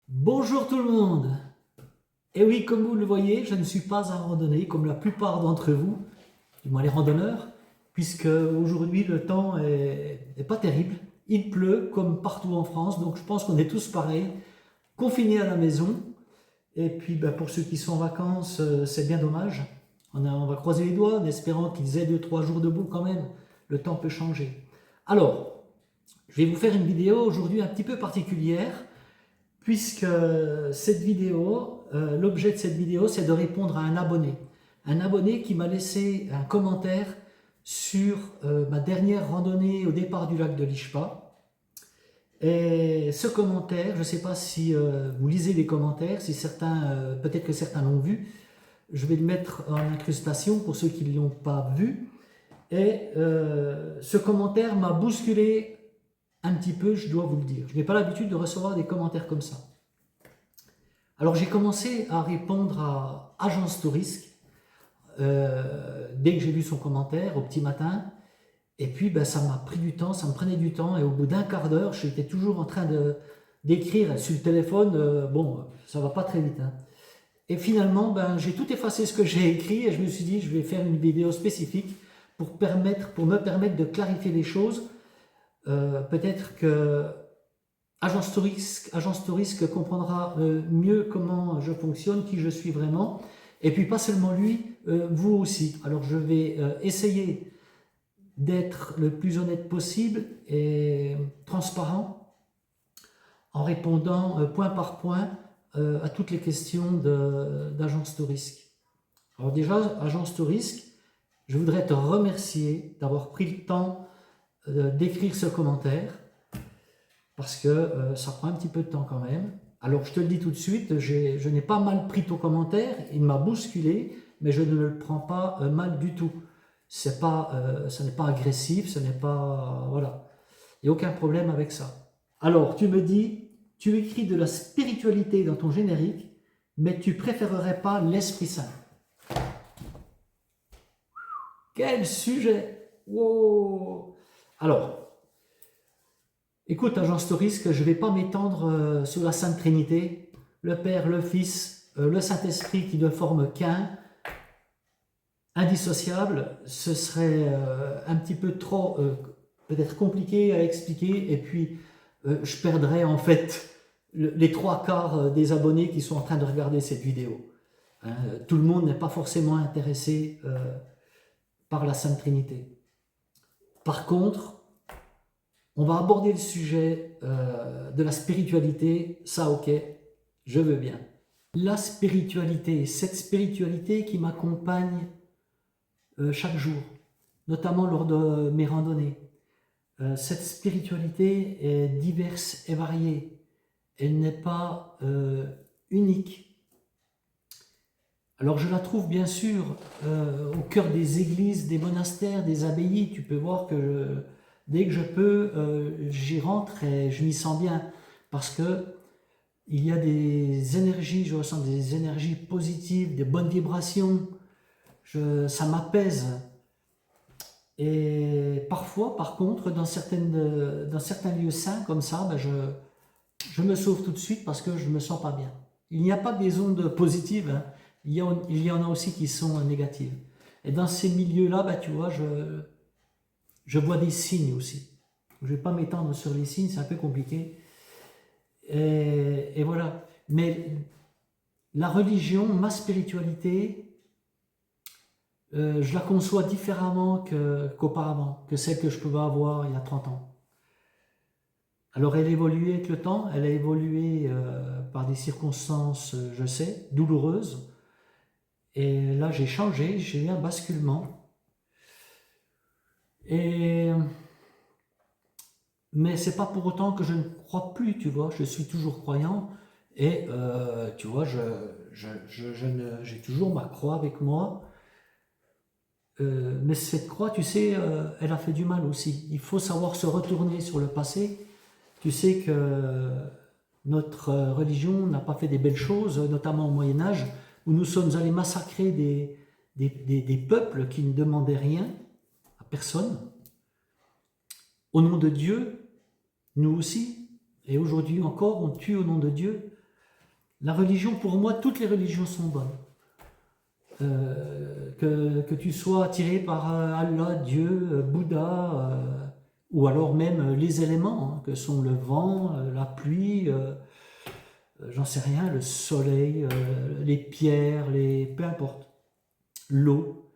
Bonjour tout le monde. Et oui, comme vous le voyez, je ne suis pas un randonnée comme la plupart d'entre vous, du moins les randonneurs, puisque aujourd'hui le temps est pas terrible. Il pleut comme partout en France, donc je pense qu'on est tous pareils, confinés à la maison. Et puis pour ceux qui sont en vacances, c'est bien dommage. On va croiser les doigts en espérant qu'ils aient 2 3 jours debout quand même. Le temps peut changer. Alors, je vais vous faire une vidéo aujourd'hui un petit peu particulière puisque cette vidéo, l'objet de cette vidéo, c'est de répondre à un abonné. Un abonné qui m'a laissé un commentaire sur ma dernière randonnée au départ du lac de l'Ishpa. Et ce commentaire, je ne sais pas si vous lisez les commentaires, si certains, peut-être que certains l'ont vu, je vais le mettre en incrustation pour ceux qui ne l'ont pas vu. Et ce commentaire m'a bousculé un petit peu, je dois vous le dire. Je n'ai pas l'habitude de recevoir des commentaires comme ça. Alors j'ai commencé à répondre à Agence Tourisque dès que j'ai lu son commentaire au petit matin. Et puis ça m'a pris du temps, ça me prenait du temps. Et au bout d'un quart d'heure, j'étais toujours en train d'écrire sur le téléphone. Bon, ça va pas très vite, hein. Et finalement, j'ai tout effacé ce que j'ai écrit et je me suis dit, je vais faire une vidéo spécifique pour me permettre de clarifier les choses. Peut-être que Agence Tourisque comprendra mieux comment je fonctionne, qui je suis vraiment. Et puis pas seulement lui, vous aussi. Alors je vais essayer d'être le plus honnête possible et transparent en répondant point par point à toutes les questions d'Agence Tourisque. Alors déjà, Agence Tourisque, je voudrais te remercier d'avoir pris le temps d'écrire ce commentaire parce que ça prend un petit peu de temps quand même. Alors je te le dis tout de suite, je n'ai pas mal pris ton commentaire, il m'a bousculé, mais je ne le prends pas mal du tout. C'est pas, ce n'est pas agressif, ce n'est pas... voilà. Il n'y a aucun problème avec ça. Alors tu me dis, tu écris de la spiritualité dans ton générique, mais tu préférerais pas l'Esprit Saint. Quel sujet! Wow! Alors, écoute, Agence Tourisque, je ne vais pas m'étendre sur la Sainte Trinité, le Père, le Fils, le Saint-Esprit qui ne forment qu'un, indissociable. Ce serait un petit peu trop peut-être compliqué à expliquer et puis je perdrais en fait les 3 quarts des abonnés qui sont en train de regarder cette vidéo. Hein, tout le monde n'est pas forcément intéressé par la Sainte Trinité. Par contre, on va aborder le sujet de la spiritualité, ça ok, je veux bien. La spiritualité, cette spiritualité qui m'accompagne chaque jour, notamment lors de mes randonnées. Cette spiritualité est diverse et variée, elle n'est pas unique. Alors je la trouve bien sûr au cœur des églises, des monastères, des abbayes. Tu peux voir que dès que je peux, j'y rentre et je m'y sens bien parce que il y a des énergies, je ressens des énergies positives, des bonnes vibrations, ça m'apaise. Et parfois, par contre, dans certains lieux saints comme ça, je me sauve tout de suite parce que je ne me sens pas bien. Il n'y a pas que des ondes positives, hein. Il y en a aussi qui sont négatives. Et dans ces milieux-là, tu vois, je vois des signes aussi. Je ne vais pas m'étendre sur les signes, c'est un peu compliqué. Et voilà. Mais la religion, ma spiritualité, je la conçois différemment qu'auparavant, que celle que je pouvais avoir il y a 30 ans. Alors elle a évolué avec le temps, elle a évolué par des circonstances, je sais, douloureuses. Et là j'ai changé, j'ai eu un basculement. Et... Mais c'est pas pour autant que je ne crois plus, tu vois, je suis toujours croyant. Et tu vois, j'ai toujours ma croix avec moi. Mais cette croix, tu sais, elle a fait du mal aussi. Il faut savoir se retourner sur le passé. Tu sais que notre religion n'a pas fait des belles choses, notamment au Moyen-Âge, où nous sommes allés massacrer des peuples qui ne demandaient rien à personne. Au nom de Dieu, nous aussi, et aujourd'hui encore, on tue au nom de Dieu. La religion, pour moi, toutes les religions sont bonnes. Que tu sois attiré par Allah, Dieu, Bouddha, ou alors même les éléments, hein, que sont le vent, la pluie, j'en sais rien, le soleil, les pierres, peu importe, l'eau.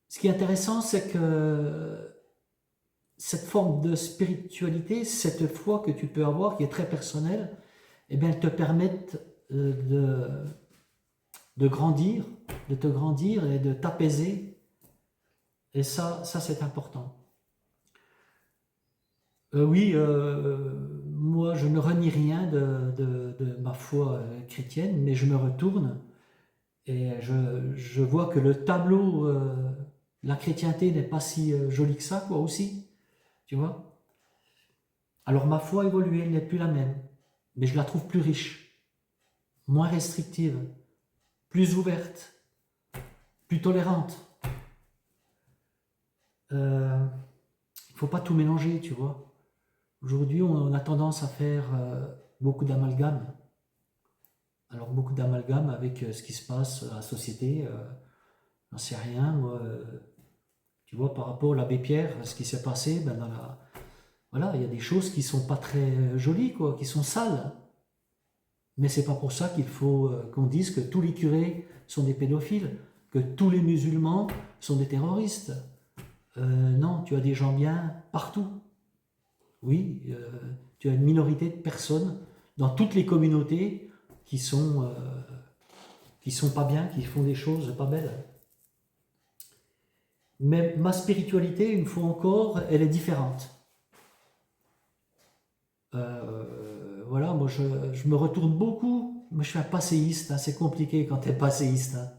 Ce qui est intéressant, c'est que cette forme de spiritualité, cette foi que tu peux avoir, qui est très personnelle, eh bien, elles te permettent de grandir, de te grandir et de t'apaiser. Et ça c'est important. Oui, moi je ne renie rien de ma foi chrétienne, mais je me retourne et je vois que le tableau, la chrétienté n'est pas si joli que ça, quoi, aussi, tu vois. Alors ma foi a évolué, elle n'est plus la même, mais je la trouve plus riche, moins restrictive, plus ouverte, plus tolérante. Il ne faut pas tout mélanger, tu vois. Aujourd'hui, on a tendance à faire beaucoup d'amalgames. Alors beaucoup d'amalgames avec ce qui se passe à la société, j'en sais rien, moi, tu vois, par rapport à l'abbé Pierre, ce qui s'est passé, ben voilà, il y a des choses qui sont pas très jolies, quoi, qui sont sales. Mais c'est pas pour ça qu'il faut qu'on dise que tous les curés sont des pédophiles, que tous les musulmans sont des terroristes. Non, tu as des gens bien partout. Oui, tu as une minorité de personnes dans toutes les communautés qui sont pas bien, qui font des choses pas belles. Mais ma spiritualité, une fois encore, elle est différente. Voilà, moi je me retourne beaucoup. Moi je suis un passéiste, hein, c'est compliqué quand tu es passéiste. Hein.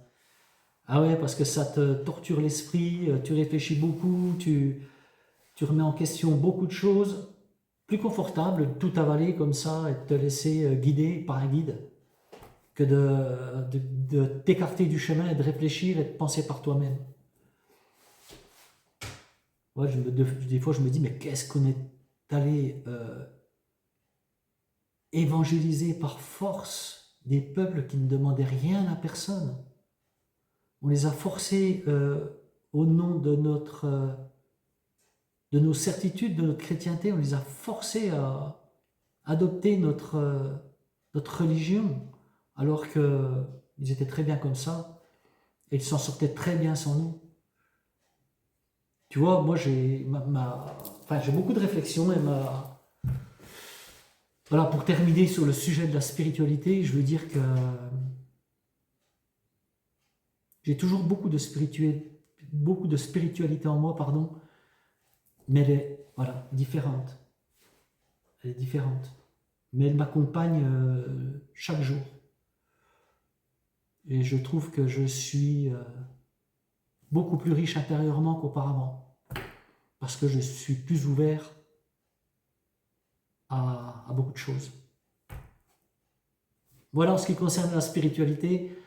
Ah ouais, parce que ça te torture l'esprit, tu réfléchis beaucoup, tu remets en question beaucoup de choses. Plus confortable de tout avaler comme ça et de te laisser guider par un guide que de t'écarter du chemin et de réfléchir et de penser par toi-même. Ouais, des fois je me dis, mais qu'est-ce qu'on est allé évangéliser par force des peuples qui ne demandaient rien à personne. On les a forcés au nom de nos certitudes, de notre chrétienté, on les a forcés à adopter notre religion, alors qu'ils étaient très bien comme ça, et ils s'en sortaient très bien sans nous. Tu vois, moi j'ai j'ai beaucoup de réflexions et voilà, pour terminer sur le sujet de la spiritualité, je veux dire que j'ai toujours beaucoup de spiritualité en moi, pardon, mais elle est, voilà, différente. Elle est différente. Mais elle m'accompagne chaque jour. Et je trouve que je suis beaucoup plus riche intérieurement qu'auparavant. Parce que je suis plus ouvert à beaucoup de choses. Voilà en ce qui concerne la spiritualité.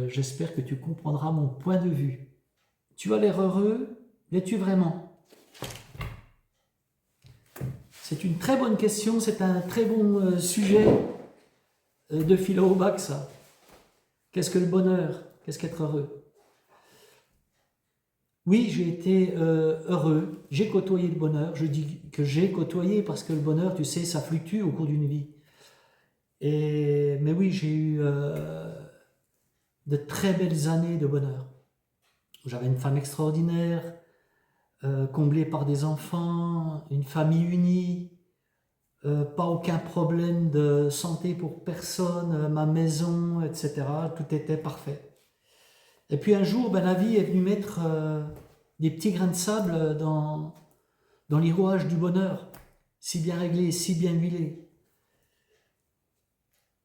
J'espère que tu comprendras mon point de vue. Tu as l'air heureux, l'es-tu vraiment? C'est une très bonne question, c'est un très bon sujet de philo au bac, ça. Qu'est-ce que le bonheur? Qu'est-ce qu'être heureux? Oui, j'ai été heureux, j'ai côtoyé le bonheur. Je dis que j'ai côtoyé parce que le bonheur, tu sais, ça fluctue au cours d'une vie. Mais oui, j'ai eu de très belles années de bonheur. J'avais une femme extraordinaire, comblée par des enfants, une famille unie, pas aucun problème de santé pour personne, ma maison, etc. Tout était parfait. Et puis un jour, la vie est venue mettre des petits grains de sable dans les rouages du bonheur, si bien réglés, si bien huilés.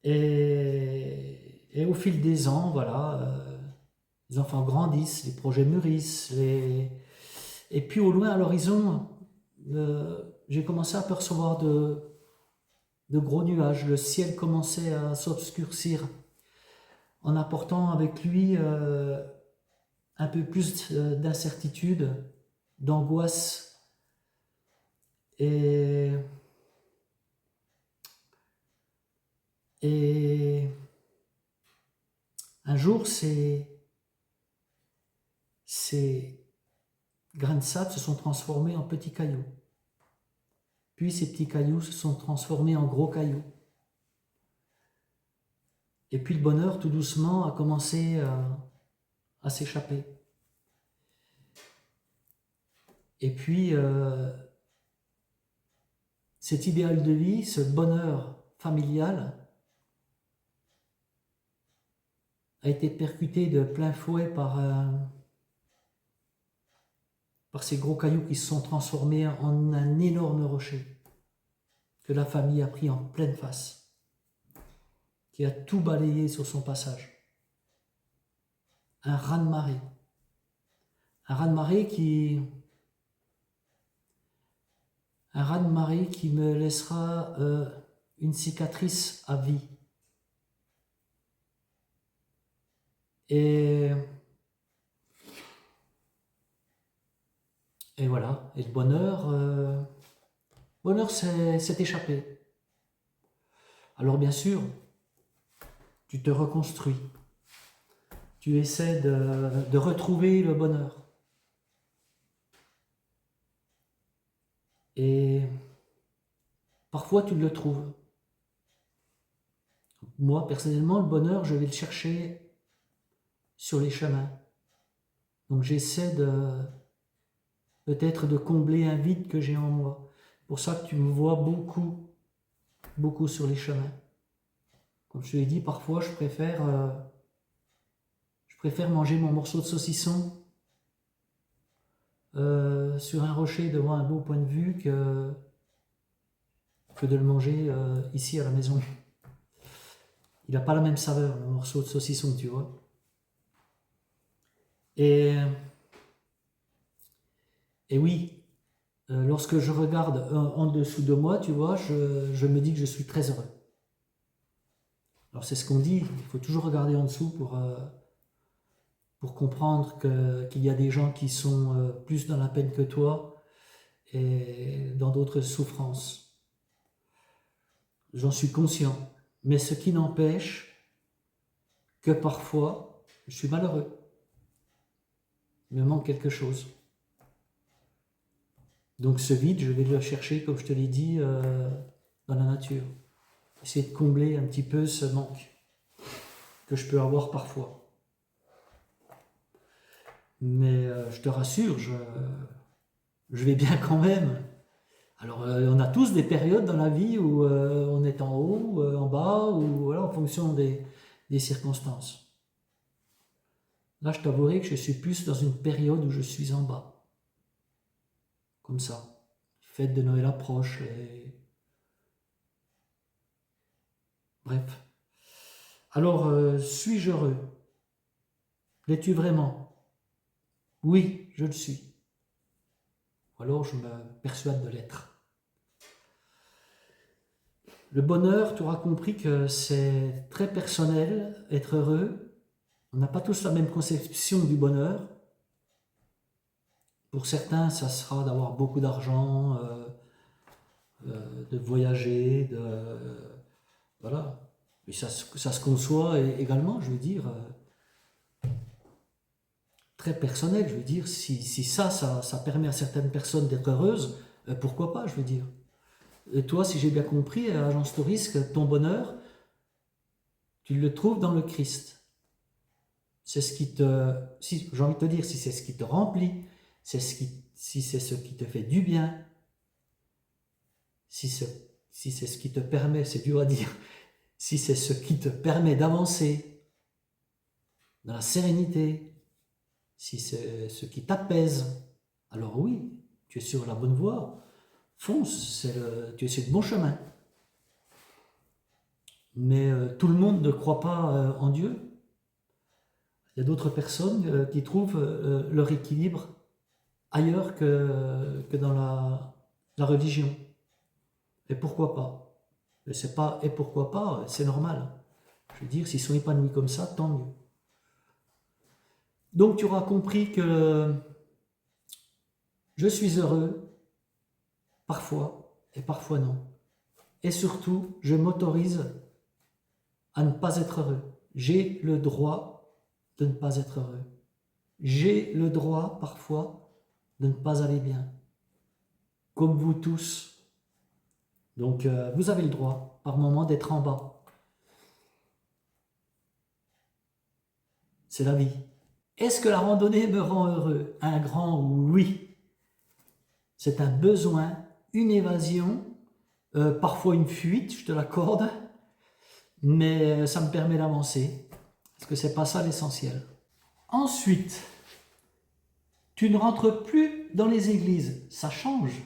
Et au fil des ans, voilà, les enfants grandissent, les projets mûrissent, et puis au loin, à l'horizon, j'ai commencé à percevoir de gros nuages. Le ciel commençait à s'obscurcir en apportant avec lui un peu plus d'incertitude, d'angoisse. Et Et un jour, ces grains de sable se sont transformés en petits cailloux. Puis ces petits cailloux se sont transformés en gros cailloux. Et puis le bonheur, tout doucement, a commencé à s'échapper. Et puis, cet idéal de vie, ce bonheur familial, a été percuté de plein fouet par ces gros cailloux qui se sont transformés en un énorme rocher que la famille a pris en pleine face, qui a tout balayé sur son passage. Un raz-de-marée. Un raz-de-marée qui me laissera une cicatrice à vie. Et voilà. Et le bonheur s'est échappé. Alors bien sûr, tu te reconstruis. Tu essaies de retrouver le bonheur. Et parfois tu le trouves. Moi, personnellement, le bonheur, je vais le chercher sur les chemins. Donc j'essaie peut-être de combler un vide que j'ai en moi. C'est pour ça que tu me vois beaucoup sur les chemins. Comme je te l'ai dit, parfois je préfère manger mon morceau de saucisson sur un rocher devant un beau point de vue que de le manger ici à la maison. Il n'a pas la même saveur, le morceau de saucisson, tu vois. Et oui, lorsque je regarde en dessous de moi, tu vois, je me dis que je suis très heureux. Alors c'est ce qu'on dit, il faut toujours regarder en dessous pour comprendre qu'il y a des gens qui sont plus dans la peine que toi et dans d'autres souffrances. J'en suis conscient, mais ce qui n'empêche que parfois, je suis malheureux. Il me manque quelque chose. Donc ce vide, je vais le chercher, comme je te l'ai dit, dans la nature. Essayer de combler un petit peu ce manque que je peux avoir parfois. Mais je te rassure, je vais bien quand même. Alors on a tous des périodes dans la vie où on est en haut, en bas, ou voilà, en fonction des circonstances. Là, je t'avouerai que je suis plus dans une période où je suis en bas. Comme ça. Fête de Noël approche. Bref. Alors, suis-je heureux? L'es-tu vraiment? Oui, je le suis. Ou alors je me persuade de l'être. Le bonheur, tu auras compris que c'est très personnel, être heureux. On n'a pas tous la même conception du bonheur. Pour certains, ça sera d'avoir beaucoup d'argent, de voyager, voilà. Et ça se conçoit également, je veux dire, très personnel. Je veux dire, si ça permet à certaines personnes d'être heureuses, pourquoi pas, je veux dire. Et toi, si j'ai bien compris, à Agence Touriste, ton bonheur, tu le trouves dans le Christ. C'est ce qui j'ai envie de te dire, si c'est ce qui te remplit, si c'est ce qui te fait du bien, si c'est ce qui te permet, c'est dur à dire, si c'est ce qui te permet d'avancer dans la sérénité, si c'est ce qui t'apaise, alors oui, tu es sur la bonne voie, fonce, tu es sur le bon chemin. Mais tout le monde ne croit pas en Dieu. Il y a d'autres personnes qui trouvent leur équilibre ailleurs que dans la religion. Et pourquoi pas? Mais c'est pas et pourquoi pas, c'est normal. Je veux dire, s'ils sont épanouis comme ça, tant mieux. Donc tu auras compris que je suis heureux, parfois, et parfois non. Et surtout, je m'autorise à ne pas être heureux. J'ai le droit de ne pas être heureux. J'ai le droit, parfois, de ne pas aller bien. Comme vous tous. Donc, vous avez le droit, par moment, d'être en bas. C'est la vie. Est-ce que la randonnée me rend heureux? Un grand oui. C'est un besoin, une évasion, parfois une fuite, je te l'accorde, mais ça me permet d'avancer, parce que c'est pas ça l'essentiel. Ensuite, tu ne rentres plus dans les églises, ça change.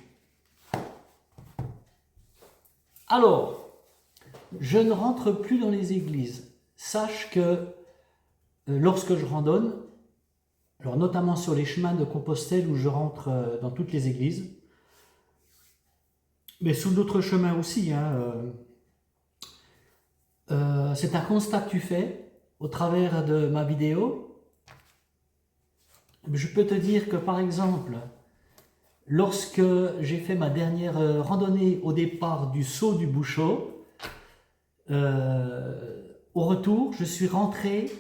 Alors, je ne rentre plus dans les églises. Sache que lorsque je randonne, alors notamment sur les chemins de Compostelle où je rentre dans toutes les églises, mais sous d'autres chemins aussi, hein, c'est un constat que tu fais au travers de ma vidéo. Je peux te dire que par exemple, lorsque j'ai fait ma dernière randonnée au départ du Saut du Bouchot, au retour, je suis rentré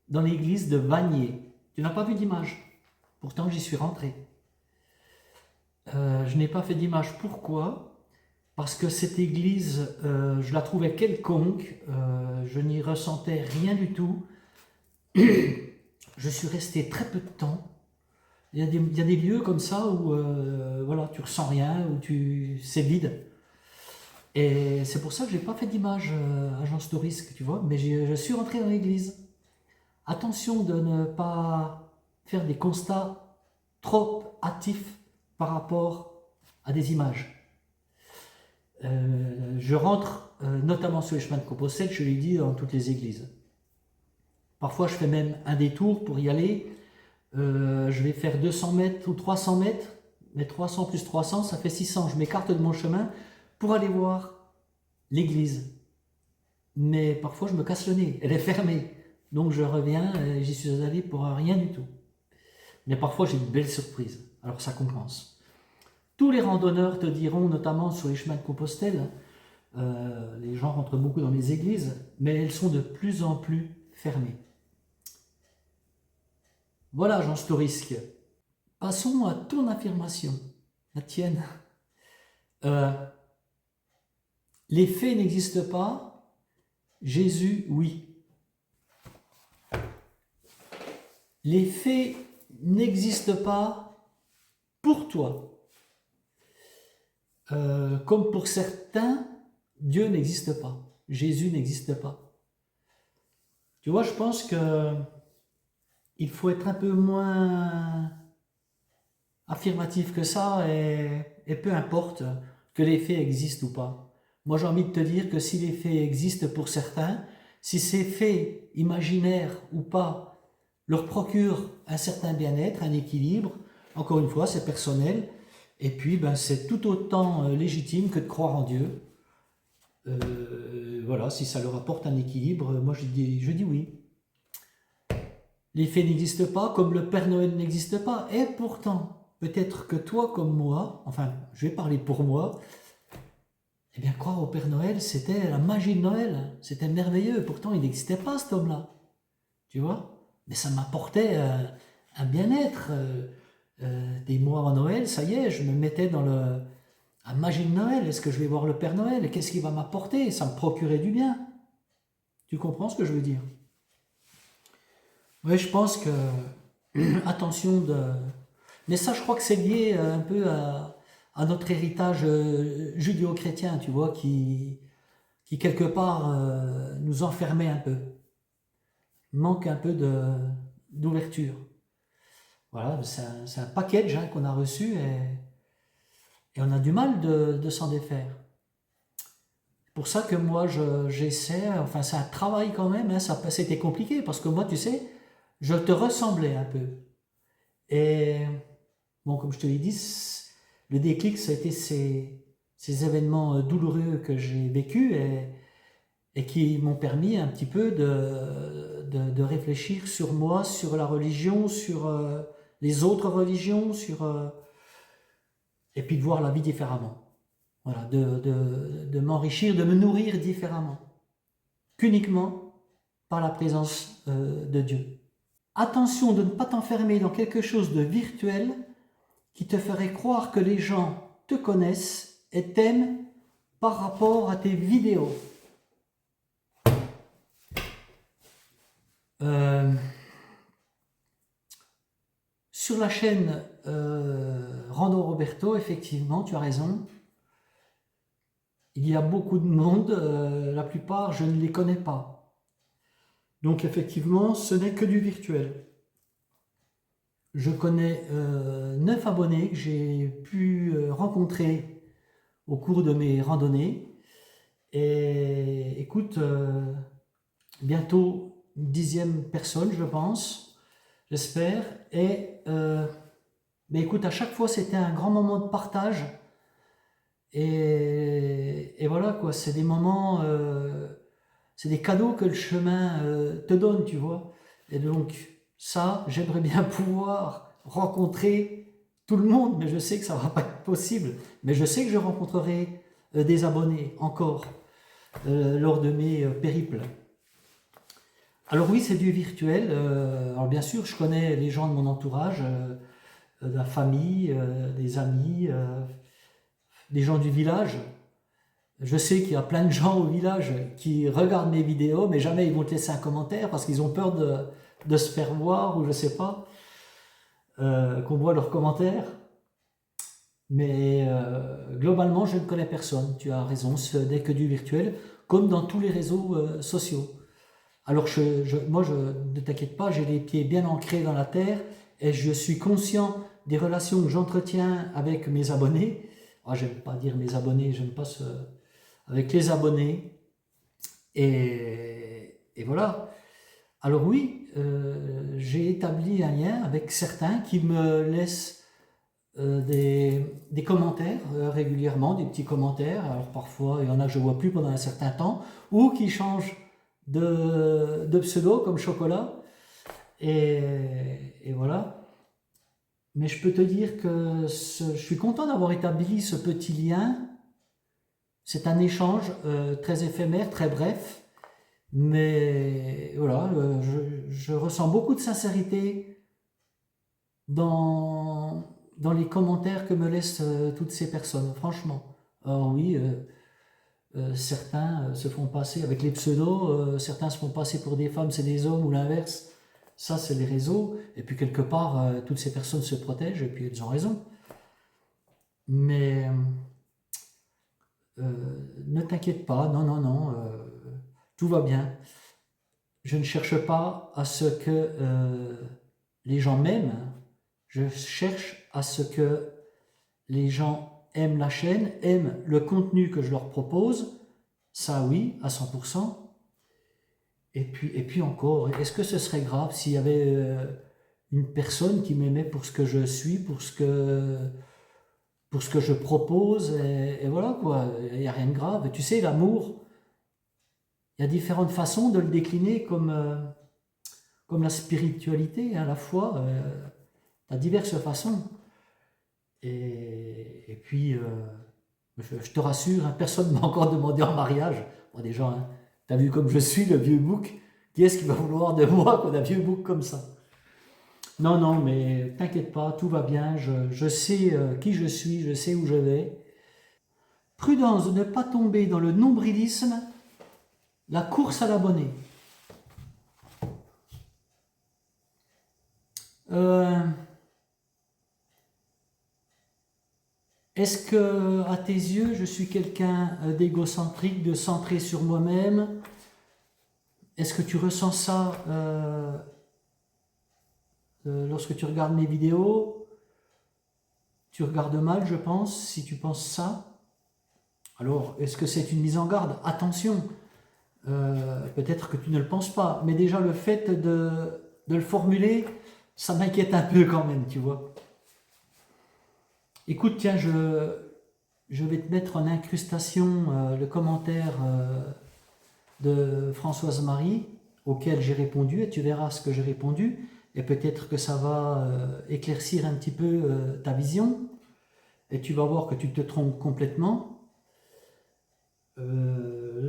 dans l'église de Vanier. Tu n'as pas vu d'image, pourtant j'y suis rentré. Je n'ai pas fait d'image, pourquoi ? Parce que cette église, je la trouvais quelconque, je n'y ressentais rien du tout. Je suis resté très peu de temps. Il y a des lieux comme ça où voilà, tu ressens rien, où c'est vide. Et c'est pour ça que je n'ai pas fait d'image agence de risque, tu vois, mais je suis rentré dans l'église. Attention de ne pas faire des constats trop hâtifs par rapport à des images. Je rentre notamment sur les chemins de Compostelle, je l'ai dit, dans toutes les églises. Parfois, je fais même un détour pour y aller. Je vais faire 200 mètres ou 300 mètres, mais 300 plus 300, ça fait 600. Je m'écarte de mon chemin pour aller voir l'église. Mais parfois, je me casse le nez, elle est fermée. Donc, je reviens et j'y suis allé pour rien du tout. Mais parfois, j'ai une belle surprise. Alors, ça compense. Tous les randonneurs te diront, notamment sur les chemins de Compostelle, les gens rentrent beaucoup dans les églises, mais elles sont de plus en plus fermées. Voilà, Jean Storisk. Passons à ton affirmation, la tienne. Les faits n'existent pas, Jésus, oui. Les faits n'existent pas pour toi. Comme pour certains, Dieu n'existe pas, Jésus n'existe pas. Tu vois, je pense que il faut être un peu moins affirmatif que ça et peu importe que les faits existent ou pas. Moi, j'ai envie de te dire que si les faits existent pour certains, si ces faits, imaginaires ou pas, leur procurent un certain bien-être, un équilibre, encore une fois, c'est personnel, et puis c'est tout autant légitime que de croire en Dieu. Voilà, si ça leur apporte un équilibre, moi je dis oui. Les faits n'existent pas, comme le Père Noël n'existe pas, et pourtant, peut-être que toi comme moi, enfin, je vais parler pour moi, eh bien, croire au Père Noël, c'était la magie de Noël, c'était merveilleux, pourtant il n'existait pas cet homme-là, tu vois, mais ça m'apportait un bien-être, des mois en Noël, ça y est, je me mettais dans la magie de Noël, est-ce que je vais voir le Père Noël, qu'est-ce qu'il va m'apporter, ça me procurait du bien, tu comprends ce que je veux dire? Oui, je pense que, attention de... Mais ça, je crois que c'est lié un peu à notre héritage judéo-chrétien, tu vois, qui quelque part nous enfermait un peu. Manque un peu d'ouverture. Voilà, c'est un package qu'on a reçu et on a du mal de s'en défaire. C'est pour ça que moi, j'essaie, enfin c'est un travail quand même, hein, c'était compliqué, parce que moi, tu sais, je te ressemblais un peu. Et bon, comme je te l'ai dit, le déclic, ça a été ces événements douloureux que j'ai vécus et qui m'ont permis un petit peu de réfléchir sur moi, sur la religion, sur les autres religions, et puis de voir la vie différemment. Voilà, de m'enrichir, de me nourrir différemment, qu'uniquement par la présence de Dieu. Attention de ne pas t'enfermer dans quelque chose de virtuel qui te ferait croire que les gens te connaissent et t'aiment par rapport à tes vidéos. Sur la chaîne Rando Roberto, effectivement, tu as raison. Il y a beaucoup de monde, la plupart je ne les connais pas. Donc effectivement, ce n'est que du virtuel. Je connais 9 abonnés que j'ai pu rencontrer au cours de mes randonnées. Et écoute, bientôt une 10e personne, je pense, j'espère. Et mais écoute, à chaque fois, c'était un grand moment de partage. Et voilà quoi, c'est des moments, c'est des cadeaux que le chemin te donne, tu vois. Et donc, ça, j'aimerais bien pouvoir rencontrer tout le monde, mais je sais que ça ne va pas être possible. Mais je sais que je rencontrerai des abonnés encore lors de mes périples. Alors oui, c'est du virtuel. Alors bien sûr, je connais les gens de mon entourage, de la famille, des amis, des gens du village. Je sais qu'il y a plein de gens au village qui regardent mes vidéos, mais jamais ils vont te laisser un commentaire parce qu'ils ont peur de se faire voir ou je sais pas, qu'on voit leurs commentaires. Mais globalement, je ne connais personne. Tu as raison, ce n'est que du virtuel, comme dans tous les réseaux sociaux. Alors moi, ne t'inquiète pas, j'ai les pieds bien ancrés dans la terre et je suis conscient des relations que j'entretiens avec mes abonnés. Ah, j'aime pas dire mes abonnés, j'aime pas ce... avec les abonnés. Et voilà. Alors oui, j'ai établi un lien avec certains qui me laissent des commentaires régulièrement, des petits commentaires. Alors parfois, il y en a que je ne vois plus pendant un certain temps, ou qui changent de pseudo comme Chocolat. Et voilà. Mais je peux te dire que je suis content d'avoir établi ce petit lien. C'est un échange très éphémère, très bref. Mais voilà, je ressens beaucoup de sincérité dans les commentaires que me laissent toutes ces personnes, franchement. Alors oui, certains se font passer avec les pseudos, certains se font passer pour des femmes, c'est des hommes ou l'inverse. Ça, c'est les réseaux. Et puis quelque part, toutes ces personnes se protègent et puis elles ont raison. Mais ne t'inquiète pas, non, non, non, tout va bien. Je ne cherche pas à ce que les gens m'aiment, je cherche à ce que les gens aiment la chaîne, aiment le contenu que je leur propose, ça oui, à 100%. Et puis encore, est-ce que ce serait grave s'il y avait une personne qui m'aimait pour ce que je suis, pour ce que je propose, et voilà quoi, il n'y a rien de grave. Tu sais, l'amour, il y a différentes façons de le décliner comme la spiritualité, hein, la foi, à diverses façons. Et puis, je te rassure, hein, personne ne m'a encore demandé en mariage. Bon, déjà, hein, t'as vu comme je suis, le vieux bouc, qui est-ce qui va vouloir de moi qu'on a vieux bouc comme ça? Non, non, mais t'inquiète pas, tout va bien, je sais qui je suis, je sais où je vais. Prudence de ne pas tomber dans le nombrilisme, la course à l'abonné. Est-ce que, à tes yeux, je suis quelqu'un d'égocentrique, de centré sur moi-même? Est-ce que tu ressens ça lorsque tu regardes mes vidéos? Tu regardes mal, je pense, si tu penses ça. Alors, est-ce que c'est une mise en garde? Attention, peut-être que tu ne le penses pas, mais déjà le fait de le formuler, ça m'inquiète un peu quand même, tu vois. Écoute, tiens, je vais te mettre en incrustation le commentaire de Françoise Marie auquel j'ai répondu, et tu verras ce que j'ai répondu, et peut-être que ça va éclaircir un petit peu ta vision, et tu vas voir que tu te trompes complètement.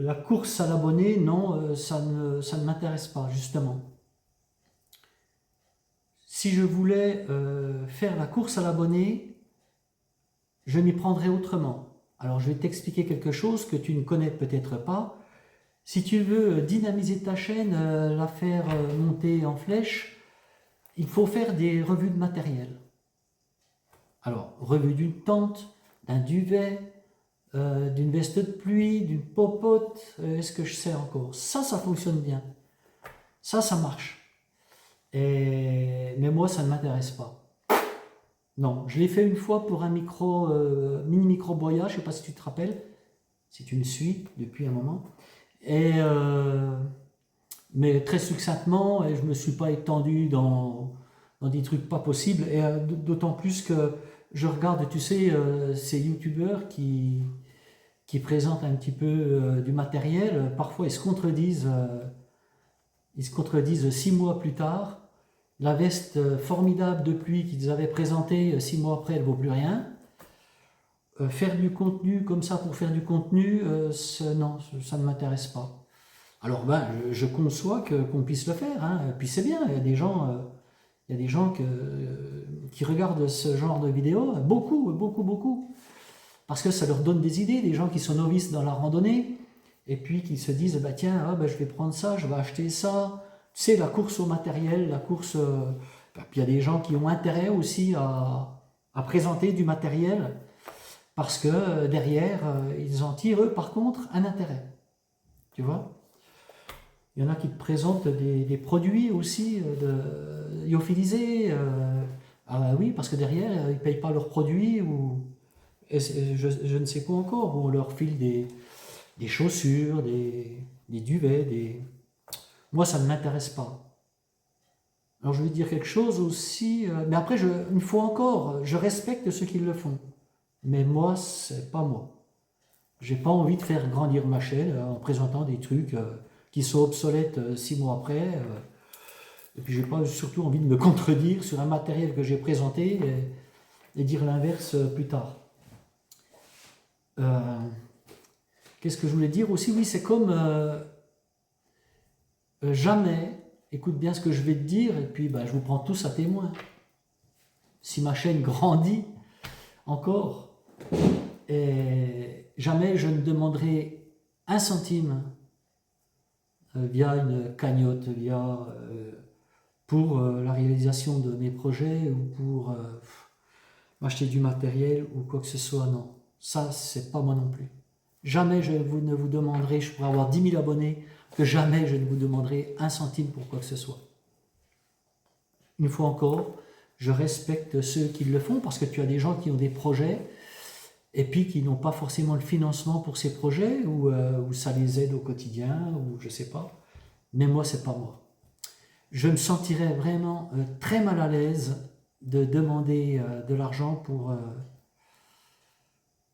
la course à l'abonné, non, ça ne m'intéresse pas, justement. Si je voulais faire la course à l'abonné, je m'y prendrais autrement. Alors je vais t'expliquer quelque chose que tu ne connais peut-être pas. Si tu veux dynamiser ta chaîne, la faire monter en flèche, il faut faire des revues de matériel. Alors, revue d'une tente, d'un duvet, d'une veste de pluie, d'une popote, est-ce que je sais encore? Ça fonctionne bien. Ça marche. Mais moi, ça ne m'intéresse pas. Non, je l'ai fait une fois pour un mini micro boya, je ne sais pas si tu te rappelles, si tu me suis depuis un moment. Mais très succinctement, et je ne me suis pas étendu dans des trucs pas possibles, et d'autant plus que je regarde, tu sais, ces youtubeurs qui présentent un petit peu du matériel, parfois ils se contredisent 6 mois plus tard. La veste formidable de pluie qu'ils avaient présentée 6 mois après, elle ne vaut plus rien. Faire du contenu comme ça pour faire du contenu, non, ça ne m'intéresse pas. Alors je conçois qu'on puisse le faire, hein. Puis c'est bien, il y a des gens qui regardent ce genre de vidéos, beaucoup, parce que ça leur donne des idées, des gens qui sont novices dans la randonnée, et puis qui se disent, tiens, je vais prendre ça, je vais acheter ça. Tu sais, la course au matériel, la course... puis il y a des gens qui ont intérêt aussi à présenter du matériel, parce que derrière, ils en tirent, eux, par contre, un intérêt. Tu vois? Il y en a qui te présentent des produits aussi lyophilisés. Oui, parce que derrière, ils ne payent pas leurs produits, ou je ne sais quoi encore, ou on leur file des chaussures, des duvets, Moi, ça ne m'intéresse pas. Alors, je vais dire quelque chose aussi, mais après, une fois encore, je respecte ceux qui le font. Mais moi, c'est pas moi. J'ai pas envie de faire grandir ma chaîne en présentant des trucs qui sont obsolètes 6 mois après. Et puis, j'ai pas surtout envie de me contredire sur un matériel que j'ai présenté et dire l'inverse plus tard. Qu'est-ce que je voulais dire aussi? Oui, c'est comme jamais, écoute bien ce que je vais te dire, et puis je vous prends tous à témoin. Si ma chaîne grandit encore, et jamais je ne demanderai un centime via une cagnotte, pour la réalisation de mes projets, ou pour m'acheter du matériel ou quoi que ce soit. Non, ça c'est pas moi non plus. Jamais ne vous demanderai, je pourrais avoir 10 000 abonnés, que jamais je ne vous demanderai un centime pour quoi que ce soit. Une fois encore, je respecte ceux qui le font, parce que tu as des gens qui ont des projets et puis qui n'ont pas forcément le financement pour ces projets, ou ça les aide au quotidien, ou je sais pas. Mais moi, c'est pas moi. Je me sentirais vraiment très mal à l'aise de demander de l'argent pour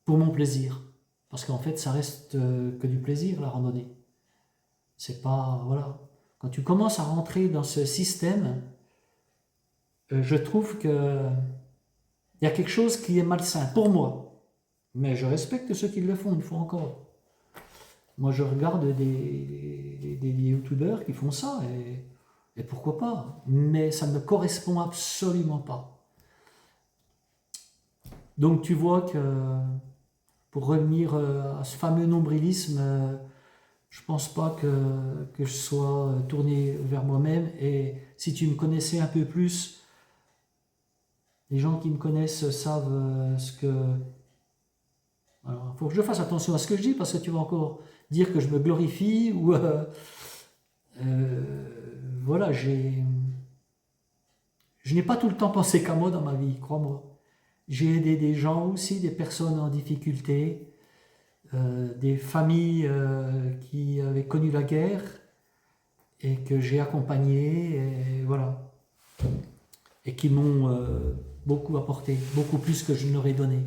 mon plaisir. Parce qu'en fait, ça reste que du plaisir, la randonnée. C'est pas... Voilà. Quand tu commences à rentrer dans ce système, je trouve que il y a quelque chose qui est malsain, pour moi. Mais je respecte ceux qui le font, une fois encore. Moi, je regarde des youtubeurs qui font ça, et pourquoi pas. Mais ça ne me correspond absolument pas. Donc tu vois que, pour revenir à ce fameux nombrilisme, je ne pense pas que je sois tourné vers moi-même. Et si tu me connaissais un peu plus, les gens qui me connaissent savent ce que... Alors, il faut que je fasse attention à ce que je dis, parce que tu vas encore dire que je me glorifie, ou... voilà, je n'ai pas tout le temps pensé qu'à moi dans ma vie, crois-moi. J'ai aidé des gens aussi, des personnes en difficulté, des familles qui avaient connu la guerre et que j'ai accompagnées, et voilà, et qui m'ont beaucoup apporté, beaucoup plus que je n'aurais donné.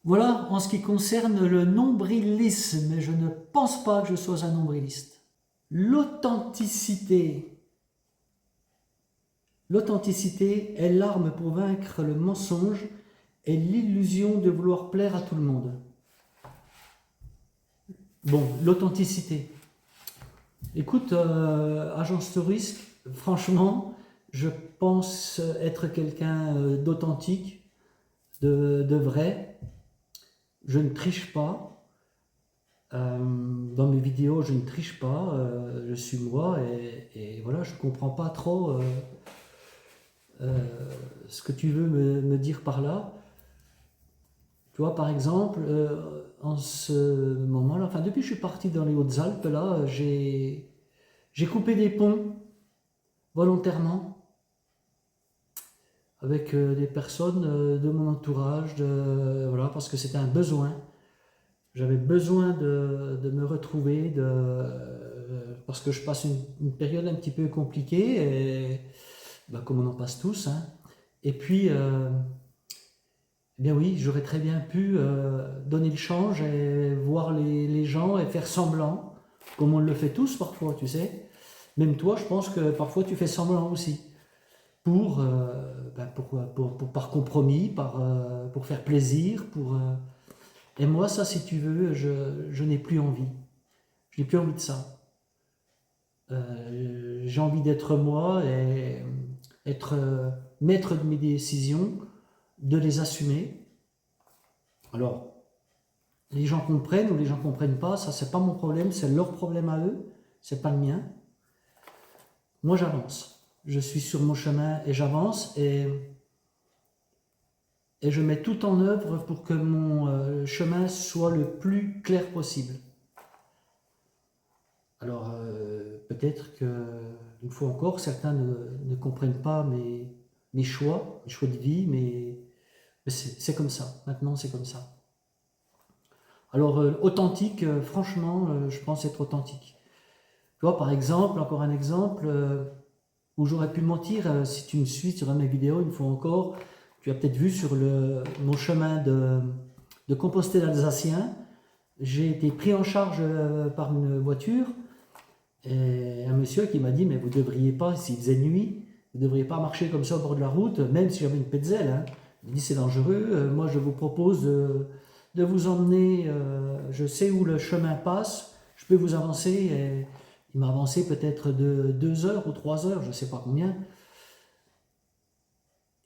Voilà, en ce qui concerne le nombrilisme, je ne pense pas que je sois un nombriliste. L'authenticité. L'authenticité est l'arme pour vaincre le mensonge et l'illusion de vouloir plaire à tout le monde. Bon, l'authenticité. Écoute, agence touriste, franchement, je pense être quelqu'un d'authentique, de vrai. Je ne triche pas. Dans mes vidéos, je ne triche pas. Je suis moi et voilà, je ne comprends pas trop ce que tu veux me dire par là. Tu vois, par exemple, en ce moment-là, enfin, depuis que je suis parti dans les Hautes-Alpes, là, j'ai coupé des ponts volontairement avec des personnes de mon entourage, voilà, parce que c'était un besoin. J'avais besoin de me retrouver, parce que je passe une période un petit peu compliquée, et, ben, comme on en passe tous, hein. Et puis, eh bien oui, j'aurais très bien pu donner le change et voir les gens et faire semblant, comme on le fait tous parfois, tu sais. Même toi, je pense que parfois tu fais semblant aussi, ben par compromis, pour faire plaisir, et moi, ça, si tu veux, je n'ai plus envie. Je n'ai plus envie de ça. J'ai envie d'être moi et être maître de mes décisions, de les assumer. Alors, les gens comprennent ou les gens comprennent pas, ça c'est pas mon problème, c'est leur problème à eux, c'est pas le mien. Moi j'avance, je suis sur mon chemin et j'avance et je mets tout en œuvre pour que mon chemin soit le plus clair possible. Alors peut-être que, une fois encore, certains ne comprennent pas mes choix de vie, mais c'est comme ça, maintenant c'est comme ça. Alors, authentique, franchement, je pense être authentique. Tu vois, par exemple, encore un exemple, où j'aurais pu mentir, si tu me suis sur mes vidéos, une fois encore, tu as peut-être vu sur mon chemin de Compostelle alsacien, j'ai été pris en charge par une voiture, et un monsieur qui m'a dit, mais vous ne devriez pas, s'il faisait nuit, vous ne devriez pas marcher comme ça au bord de la route, même si j'avais une petzelle, hein. Il dit, c'est dangereux, moi je vous propose de vous emmener, je sais où le chemin passe, je peux vous avancer, et il m'a avancé peut-être de 2 heures ou 3 heures, je ne sais pas combien,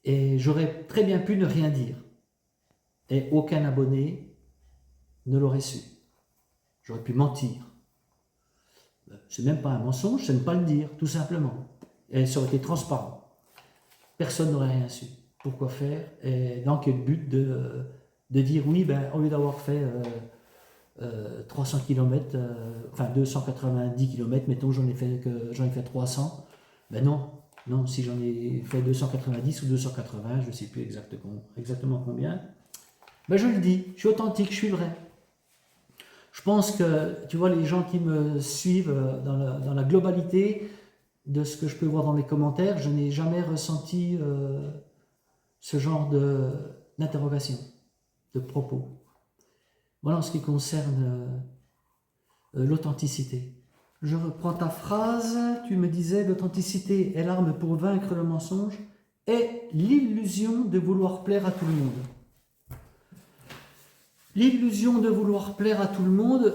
et j'aurais très bien pu ne rien dire, et aucun abonné ne l'aurait su. J'aurais pu mentir. C'est même pas un mensonge, c'est ne pas le dire, tout simplement. Et ça aurait été transparent. Personne n'aurait rien su. Pourquoi faire? Et dans quel but de dire oui, ben, au lieu d'avoir fait 300 km, enfin 290 km, mettons j'en ai fait 300, ben non, non, si j'en ai fait 290 ou 280, je ne sais plus exactement combien, ben je le dis, je suis authentique, je suis vrai. Je pense que, tu vois, les gens qui me suivent dans la globalité de ce que je peux voir dans les commentaires, je n'ai jamais ressenti ce genre d'interrogation, de propos. Voilà en ce qui concerne l'authenticité. Je reprends ta phrase, tu me disais l'authenticité est l'arme pour vaincre le mensonge et l'illusion de vouloir plaire à tout le monde. L'illusion de vouloir plaire à tout le monde,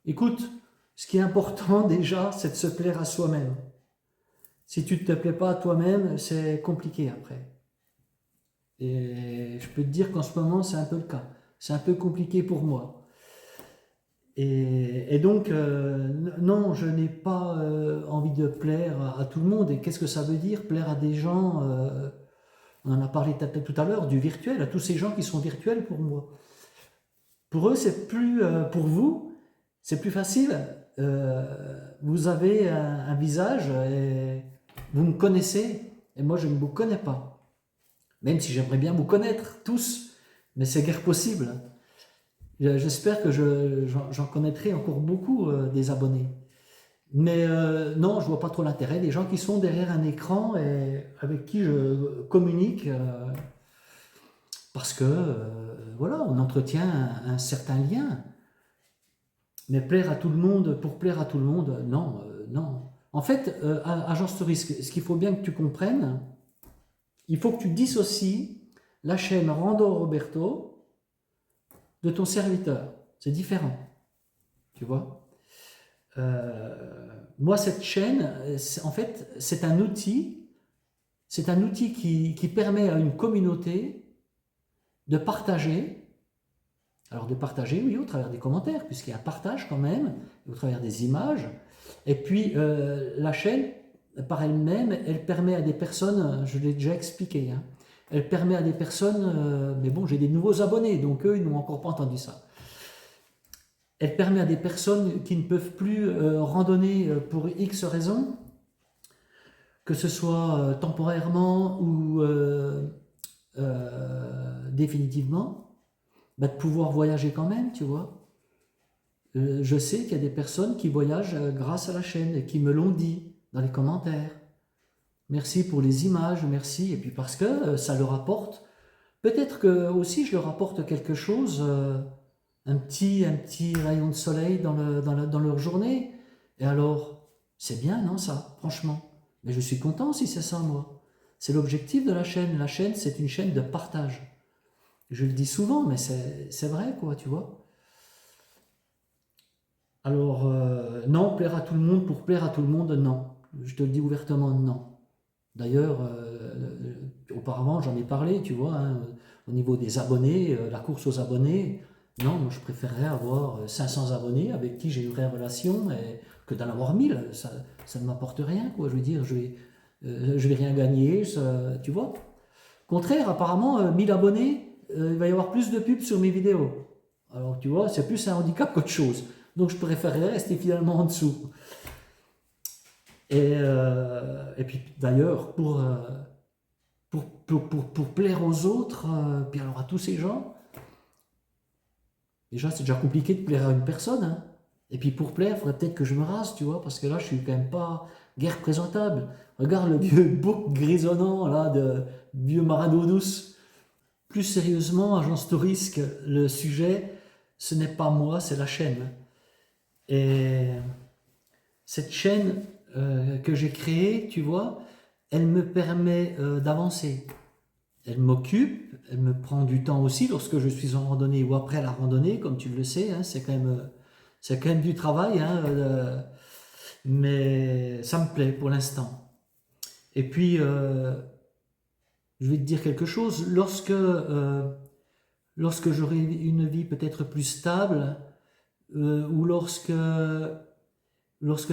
écoute, ce qui est important déjà, c'est de se plaire à soi-même. Si tu ne te plais pas à toi-même, c'est compliqué après. Et je peux te dire qu'en ce moment, c'est un peu le cas. C'est un peu compliqué pour moi. Et donc, non, je n'ai pas envie de plaire à tout le monde. Et qu'est-ce que ça veut dire, plaire à des gens on en a parlé tout à l'heure, du virtuel, à tous ces gens qui sont virtuels pour moi. Pour eux, c'est plus, pour vous, c'est plus facile. Vous avez un visage et vous me connaissez, et moi je ne vous connais pas. Même si j'aimerais bien vous connaître tous, mais c'est guère possible. J'espère que j'en connaîtrai encore beaucoup des abonnés. Mais non, je vois pas trop l'intérêt des gens qui sont derrière un écran et avec qui je communique parce que voilà, on entretient un certain lien. Mais plaire à tout le monde pour plaire à tout le monde, non, non. En fait, agence touriste, ce qu'il faut bien que tu comprennes, il faut que tu dissocies la chaîne Rando Roberto de ton serviteur. C'est différent, tu vois. Moi, cette chaîne, en fait, c'est un outil qui permet à une communauté de partager. Alors de partager, oui, au travers des commentaires, puisqu'il y a un partage quand même, au travers des images. Et puis la chaîne, par elle-même, elle permet à des personnes, je l'ai déjà expliqué, hein, elle permet à des personnes, mais bon, j'ai des nouveaux abonnés, donc eux, ils n'ont encore pas entendu ça. Elle permet à des personnes qui ne peuvent plus randonner pour X raisons, que ce soit temporairement ou définitivement, bah, de pouvoir voyager quand même, tu vois. Je sais qu'il y a des personnes qui voyagent grâce à la chaîne et qui me l'ont dit dans les commentaires. Merci pour les images, merci. Et puis parce que ça leur apporte, peut-être que aussi je leur apporte quelque chose, un petit rayon de soleil dans leur journée. Et alors, c'est bien, non, ça, franchement. Mais je suis content si c'est ça, moi. C'est l'objectif de la chaîne. La chaîne, c'est une chaîne de partage. Je le dis souvent, mais c'est vrai, quoi, tu vois. Alors, non, plaire à tout le monde pour plaire à tout le monde, non. Je te le dis ouvertement, non. D'ailleurs, auparavant, j'en ai parlé, tu vois, hein, au niveau des abonnés, la course aux abonnés. Non, moi, je préférerais avoir 500 abonnés avec qui j'ai une vraie relation que d'en avoir 1000. Ça ne m'apporte rien, quoi. Je veux dire, je vais rien gagner, tu vois. Au contraire, apparemment, 1000 abonnés, il va y avoir plus de pubs sur mes vidéos. Alors, tu vois, c'est plus un handicap qu'autre chose. Donc, je préférerais rester finalement en dessous. Et puis, d'ailleurs, pour plaire aux autres, puis alors à tous ces gens, déjà, c'est déjà compliqué de plaire à une personne. Hein. Et puis, pour plaire, il faudrait peut-être que je me rase, tu vois, parce que là, je suis quand même pas guère présentable. Regarde le vieux bouc grisonnant, là, de vieux Maradonus. Plus sérieusement, Agence Tourisque, le sujet, ce n'est pas moi, c'est la chaîne. Et cette chaîne que j'ai créée, tu vois, elle me permet d'avancer. Elle m'occupe, elle me prend du temps aussi lorsque je suis en randonnée ou après la randonnée, comme tu le sais, hein, c'est quand même du travail, hein, mais ça me plaît pour l'instant. Et puis, je vais te dire quelque chose, lorsque j'aurai une vie peut-être plus stable, ou lorsque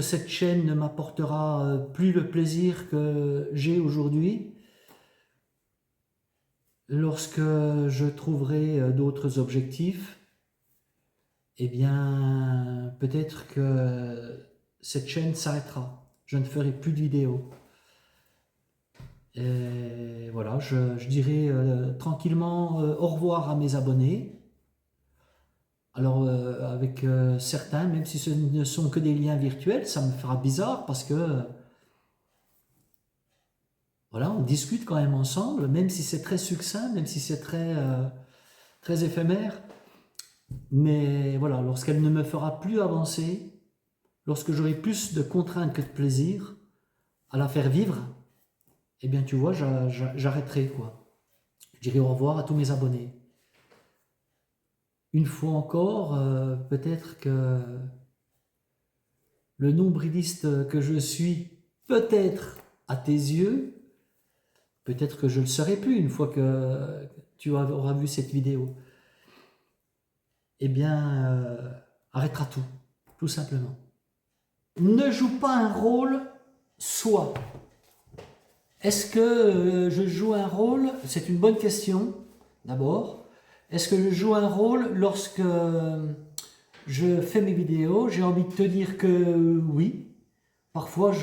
cette chaîne ne m'apportera plus le plaisir que j'ai aujourd'hui, lorsque je trouverai d'autres objectifs, eh bien, peut-être que cette chaîne s'arrêtera. Je ne ferai plus de vidéos. Et voilà, je dirai tranquillement au revoir à mes abonnés. Alors, avec certains, même si ce ne sont que des liens virtuels, ça me fera bizarre parce que, voilà, on discute quand même ensemble, même si c'est très succinct, même si c'est très éphémère. Mais voilà, lorsqu'elle ne me fera plus avancer, lorsque j'aurai plus de contraintes que de plaisir à la faire vivre, eh bien, tu vois, j'arrêterai, quoi. Je dirai au revoir à tous mes abonnés. Une fois encore, peut-être que le nombriliste que je suis, peut-être à tes yeux, peut-être que je ne le serai plus une fois que tu auras vu cette vidéo. Eh bien, arrêtera tout simplement. Ne joue pas un rôle soi. Est-ce que je joue un rôle? C'est une bonne question, d'abord. Est-ce que je joue un rôle lorsque je fais mes vidéos? J'ai envie de te dire que oui. Parfois,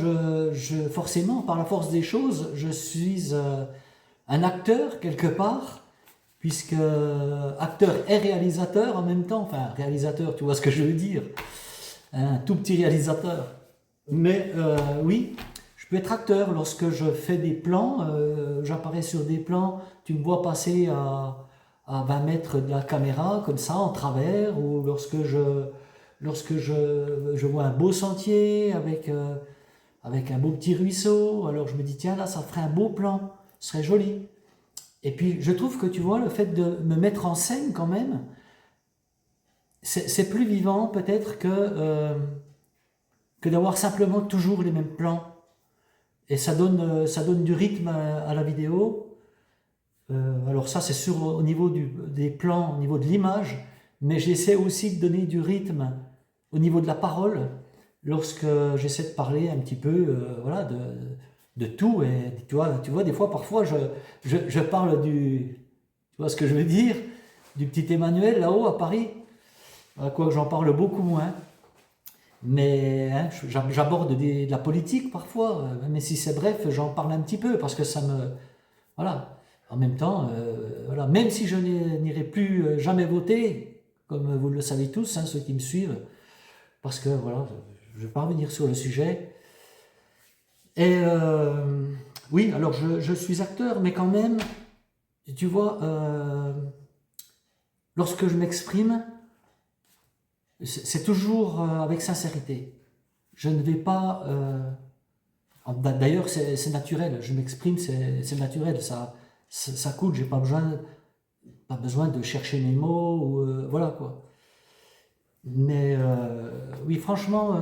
forcément, par la force des choses, je suis un acteur quelque part, puisque acteur et réalisateur en même temps. Enfin, réalisateur, tu vois ce que je veux dire. Un tout petit réalisateur. Mais oui, je peux être acteur lorsque je fais des plans, j'apparais sur des plans, tu me vois passer à 20 mètres de la caméra, comme ça, en travers, ou lorsque je vois un beau sentier avec un beau petit ruisseau, alors je me dis, tiens, là, ça ferait un beau plan, ce serait joli. Et puis, je trouve que, tu vois, le fait de me mettre en scène, quand même, c'est plus vivant peut-être que d'avoir simplement toujours les mêmes plans. Et ça donne du rythme à la vidéo. Alors ça, c'est sûr au niveau des plans, au niveau de l'image, mais j'essaie aussi de donner du rythme au niveau de la parole, lorsque j'essaie de parler un petit peu voilà, de tout. Et tu vois, des fois, parfois, je parle tu vois ce que je veux dire, du petit Emmanuel là-haut à Paris, quoique j'en parle beaucoup moins. Mais hein, j'aborde de la politique parfois, mais si c'est bref, j'en parle un petit peu parce que ça me... Voilà. En même temps, voilà, même si je n'irai plus jamais voter, comme vous le savez tous, hein, ceux qui me suivent, parce que voilà, je ne vais pas revenir sur le sujet. Et oui, alors je suis acteur, mais quand même, tu vois, lorsque je m'exprime, c'est toujours avec sincérité. Je ne vais pas... d'ailleurs, c'est naturel, je m'exprime, c'est naturel, ça coule, j'ai pas besoin de chercher mes mots, ou, voilà quoi. Mais oui, franchement,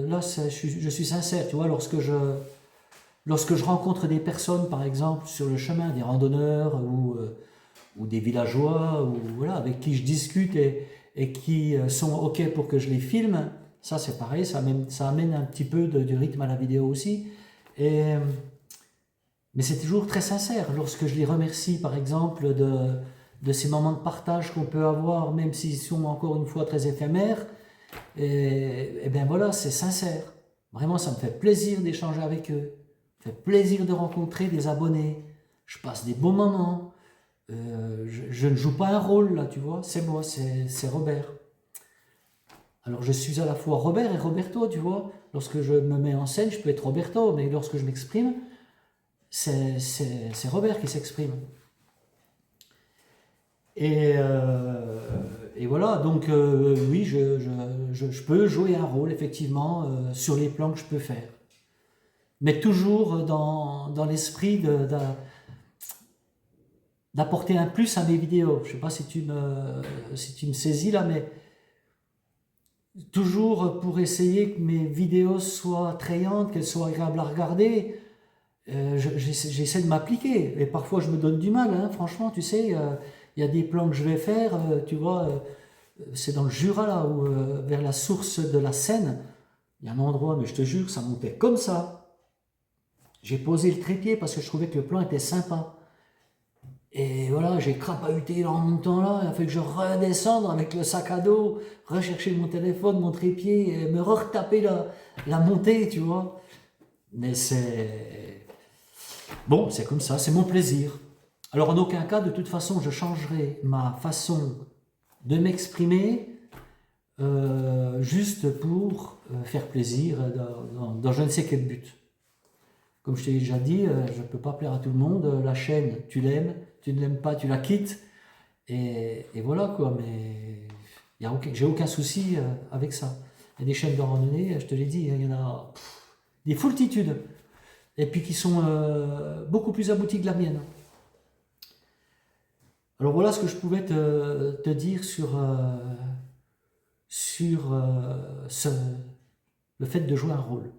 là, je suis sincère, tu vois, lorsque je rencontre des personnes, par exemple, sur le chemin, des randonneurs ou des villageois, ou voilà, avec qui je discute et qui sont OK pour que je les filme, ça c'est pareil, ça amène un petit peu du rythme à la vidéo aussi. Et, mais c'est toujours très sincère. Lorsque je les remercie, par exemple, de ces moments de partage qu'on peut avoir, même s'ils sont encore une fois très éphémères, et bien voilà, c'est sincère. Vraiment, ça me fait plaisir d'échanger avec eux. Ça me fait plaisir de rencontrer des abonnés. Je passe des bons moments. Je ne joue pas un rôle là, tu vois, c'est moi, c'est Robert. Alors je suis à la fois Robert et Roberto, tu vois. Lorsque je me mets en scène, je peux être Roberto, mais lorsque je m'exprime, c'est Robert qui s'exprime. Et, et voilà, donc oui, je peux jouer un rôle, effectivement, sur les plans que je peux faire. Mais toujours dans l'esprit d'apporter un plus à mes vidéos. Je ne sais pas si tu me saisis là, mais toujours pour essayer que mes vidéos soient attrayantes, qu'elles soient agréables à regarder, j'essaie de m'appliquer. Et parfois, je me donne du mal, hein, franchement, tu sais, il y a des plans que je vais faire, tu vois, c'est dans le Jura, là, où, vers la source de la Seine, il y a un endroit, mais je te jure, ça montait comme ça. J'ai posé le trépied parce que je trouvais que le plan était sympa. Et voilà, j'ai crapahuté en montant là, il a fallu que je redescende avec le sac à dos, rechercher mon téléphone, mon trépied, et me retaper la montée, tu vois. Mais c'est... Bon, c'est comme ça, c'est mon plaisir. Alors en aucun cas, de toute façon, je changerai ma façon de m'exprimer juste pour faire plaisir dans je ne sais quel but. Comme je t'ai déjà dit, je ne peux pas plaire à tout le monde. La chaîne, tu l'aimes, tu ne l'aimes pas, tu la quittes. Et voilà quoi, mais j'ai aucun souci avec ça. Il y a des chaînes de randonnée, je te l'ai dit, il y en a des foultitudes. Et puis qui sont beaucoup plus abouties que la mienne. Alors voilà ce que je pouvais te dire sur le fait de jouer un rôle.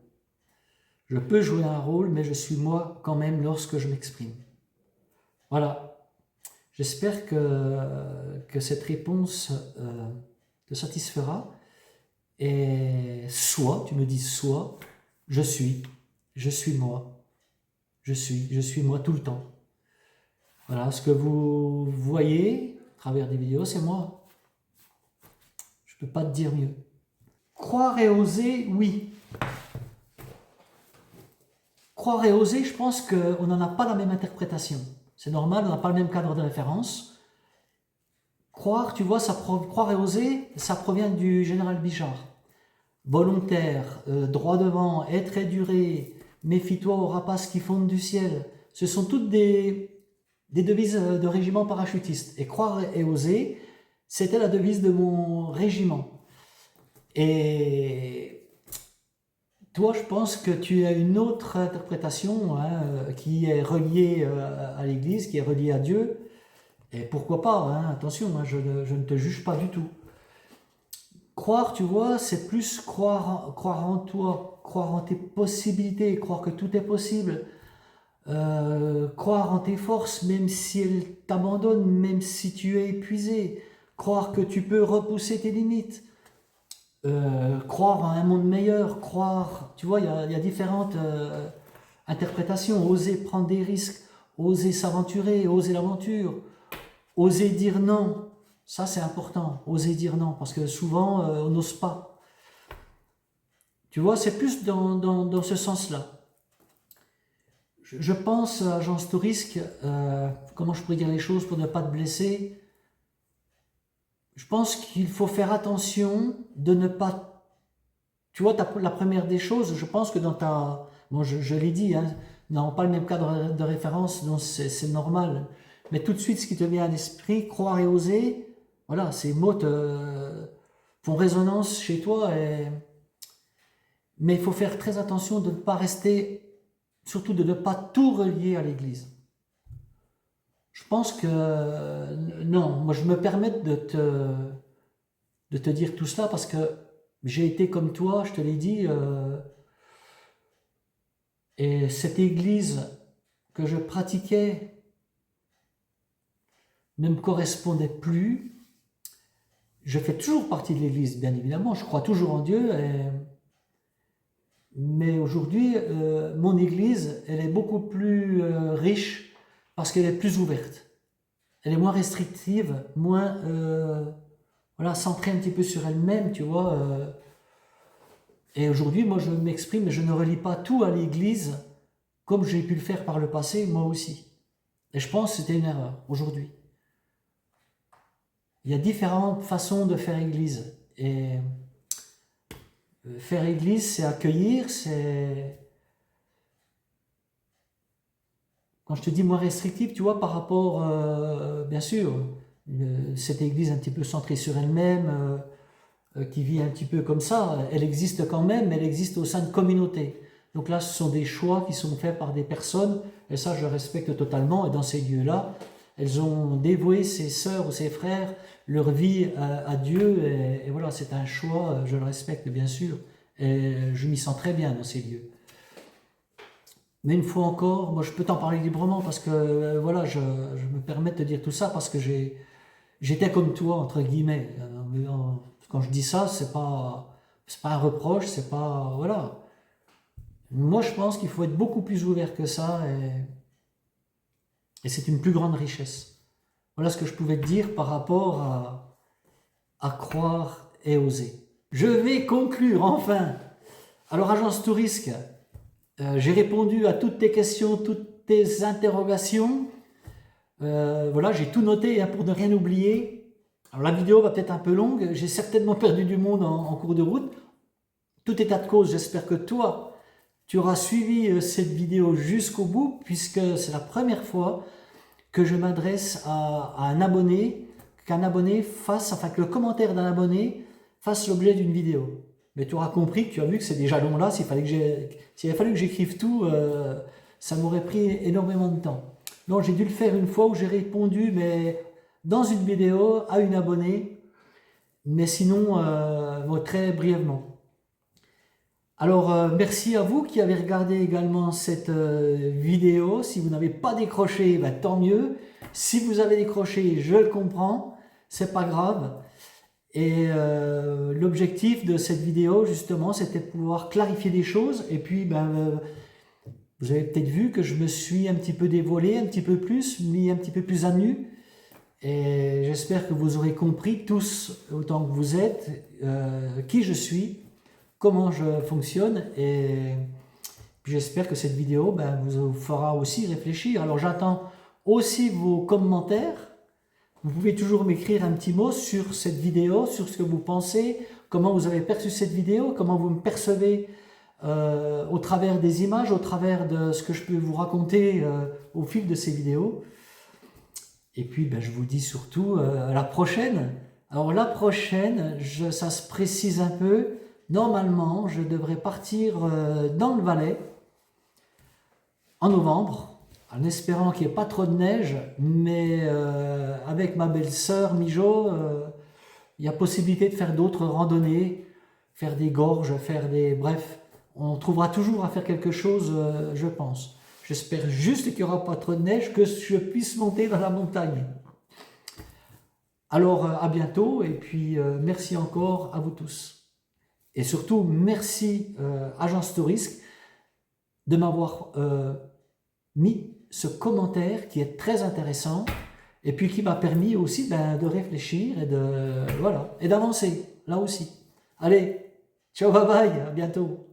Je peux jouer un rôle, mais je suis moi quand même lorsque je m'exprime. Voilà. J'espère que cette réponse te satisfera. Et tu me dis soit, je suis moi. Je suis moi tout le temps. Voilà, ce que vous voyez à travers des vidéos, c'est moi. Je ne peux pas te dire mieux. Croire et oser, oui. Croire et oser, je pense qu'on n'en a pas la même interprétation. C'est normal, on n'a pas le même cadre de référence. Croire, tu vois, croire et oser, ça provient du général Bijard. Volontaire, droit devant, être éduré, méfie-toi aux rapaces qui fondent du ciel. Ce sont toutes des devises de régiment parachutiste. Et croire et oser, c'était la devise de mon régiment. Et toi, je pense que tu as une autre interprétation qui est reliée à l'Église, qui est reliée à Dieu. Et pourquoi pas, hein, attention, hein, je ne te juge pas du tout. Croire, tu vois, c'est plus croire en toi, croire en tes possibilités, croire que tout est possible, croire en tes forces, même si elles t'abandonnent, même si tu es épuisé, croire que tu peux repousser tes limites, croire à un monde meilleur, croire, tu vois, il y a différentes interprétations, oser prendre des risques, oser s'aventurer, oser l'aventure, oser dire non. Ça, c'est important, oser dire non, parce que souvent, on n'ose pas. Tu vois, c'est plus dans ce sens-là. Je pense, agence Tourisque, comment je pourrais dire les choses pour ne pas te blesser. Je pense qu'il faut faire attention de ne pas... Tu vois, la première des choses, je pense que dans ta... Bon, je l'ai dit, hein, nous n'avons pas le même cadre de référence, donc c'est normal. Mais tout de suite, ce qui te vient à l'esprit, croire et oser, voilà, ces mots font résonance chez toi. Mais il faut faire très attention de ne pas rester, surtout de ne pas tout relier à l'Église. Je pense que non, moi je me permets de te dire tout cela parce que j'ai été comme toi, je te l'ai dit, et cette Église que je pratiquais ne me correspondait plus. Je fais toujours partie de l'Église, bien évidemment, je crois toujours en Dieu, mais aujourd'hui, mon Église, elle est beaucoup plus riche parce qu'elle est plus ouverte. Elle est moins restrictive, moins voilà, centrée un petit peu sur elle-même, tu vois. Et aujourd'hui, moi, je m'exprime, mais je ne relie pas tout à l'Église comme j'ai pu le faire par le passé, moi aussi. Et je pense que c'était une erreur, aujourd'hui. Il y a différentes façons de faire Église. Et faire Église, c'est accueillir, c'est... Quand je te dis moins restrictif, tu vois, par rapport, bien sûr, cette Église un petit peu centrée sur elle-même, qui vit un petit peu comme ça, elle existe quand même, mais elle existe au sein de communautés. Donc là, ce sont des choix qui sont faits par des personnes, et ça, je respecte totalement. Et dans ces lieux-là, elles ont dévoué ses sœurs ou ses frères, leur vie à Dieu, et voilà, c'est un choix, je le respecte bien sûr, et je m'y sens très bien dans ces lieux. Mais une fois encore, moi je peux t'en parler librement parce que voilà, je me permets de te dire tout ça parce que j'étais comme toi, entre guillemets. Quand je dis ça, c'est pas un reproche, c'est pas. Voilà. Moi je pense qu'il faut être beaucoup plus ouvert que ça et c'est une plus grande richesse. Voilà ce que je pouvais te dire par rapport à croire et oser. Je vais conclure enfin. Alors, Agence Tourisque, j'ai répondu à toutes tes questions, toutes tes interrogations. Voilà, j'ai tout noté hein, pour ne rien oublier. Alors la vidéo va peut-être un peu longue, j'ai certainement perdu du monde en cours de route. Tout état de cause, j'espère que toi, tu auras suivi cette vidéo jusqu'au bout, puisque c'est la première fois que je m'adresse à un abonné, qu'un abonné fasse, enfin que le commentaire d'un abonné fasse l'objet d'une vidéo. Mais tu auras compris, tu as vu que c'est déjà long là, s'il avait fallu que j'écrive tout, ça m'aurait pris énormément de temps. Donc j'ai dû le faire une fois où j'ai répondu, mais dans une vidéo à une abonnée, mais sinon très brièvement. Alors merci à vous qui avez regardé également cette vidéo. Si vous n'avez pas décroché, ben, tant mieux. Si vous avez décroché, je le comprends, c'est pas grave. Et l'objectif de cette vidéo, justement, c'était de pouvoir clarifier des choses. Et puis, vous avez peut-être vu que je me suis un petit peu dévoilé, un petit peu plus, mis un petit peu plus à nu. Et j'espère que vous aurez compris, tous autant que vous êtes, qui je suis, comment je fonctionne. Et puis j'espère que cette vidéo vous fera aussi réfléchir. Alors j'attends aussi vos commentaires. Vous pouvez toujours m'écrire un petit mot sur cette vidéo, sur ce que vous pensez, comment vous avez perçu cette vidéo, comment vous me percevez au travers des images, au travers de ce que je peux vous raconter au fil de ces vidéos. Et puis je vous dis surtout à la prochaine. Alors la prochaine, ça se précise un peu. Normalement, je devrais partir dans le Valais en novembre, en espérant qu'il n'y ait pas trop de neige, mais avec ma belle-sœur Mijo, il y a possibilité de faire d'autres randonnées, faire des gorges, faire des... Bref, on trouvera toujours à faire quelque chose, je pense. J'espère juste qu'il n'y aura pas trop de neige, que je puisse monter dans la montagne. Alors, à bientôt, et puis merci encore à vous tous. Et surtout, merci Agence Tourisque de m'avoir mis ce commentaire qui est très intéressant, et puis qui m'a permis aussi de réfléchir et voilà, et d'avancer, là aussi. Allez, ciao, bye bye, à bientôt.